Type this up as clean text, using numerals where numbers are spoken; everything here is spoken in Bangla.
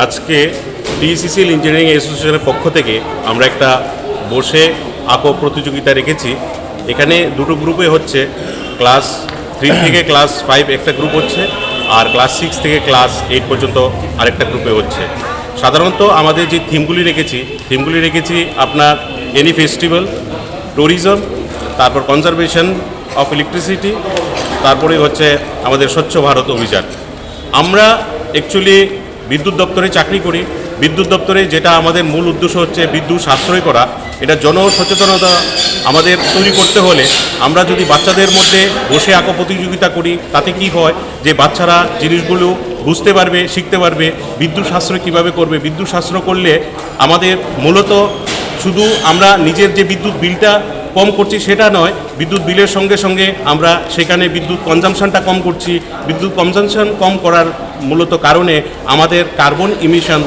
আজকে টিসিসিএল ইঞ্জিনিয়ারিং অ্যাসোসিয়েশনের পক্ষ থেকে আমরা একটা বসে আঁকো প্রতিযোগিতা রেখেছি। এখানে দুটো গ্রুপে হচ্ছে, ক্লাস 3 থেকে ক্লাস 5 একটা গ্রুপ হচ্ছে, আর ক্লাস 6 থেকে ক্লাস 8 পর্যন্ত আরেকটা গ্রুপে হচ্ছে। সাধারণত আমাদের যে থিমগুলি রেখেছি আপনার এনি ফেস্টিভ্যাল, ট্যুরিজম, তারপর কনজারভেশন অফ ইলেকট্রিসিটি, তারপরে হচ্ছে আমাদের স্বচ্ছ ভারত অভিযান। আমরা অ্যাকচুয়ালি বিদ্যুৎ দপ্তরে চাকরি করি। বিদ্যুৎ দপ্তরে যেটা আমাদের মূল উদ্দেশ্য হচ্ছে বিদ্যুৎ সাশ্রয় করা। এটা জনসচেতনতা আমাদের তৈরি করতে হলে আমরা যদি বাচ্চাদের মধ্যে বসে আঁকো প্রতিযোগিতা করি, তাতে কি হয় যে বাচ্চারা জিনিসগুলো বুঝতে পারবে, শিখতে পারবে বিদ্যুৎ সাশ্রয় কীভাবে করবে। বিদ্যুৎ সাশ্রয় করলে আমাদের মূলত শুধু আমরা নিজের যে বিদ্যুৎ বিলটা কম করছি সেটা নয়, বিদ্যুৎ বিলের সঙ্গে সঙ্গে আমরা সেখানে বিদ্যুৎ কনজামশনটা কম করছি। বিদ্যুৎ কনজামশন কম করার মূলত কারণে আমাদের কার্বন ইমিশন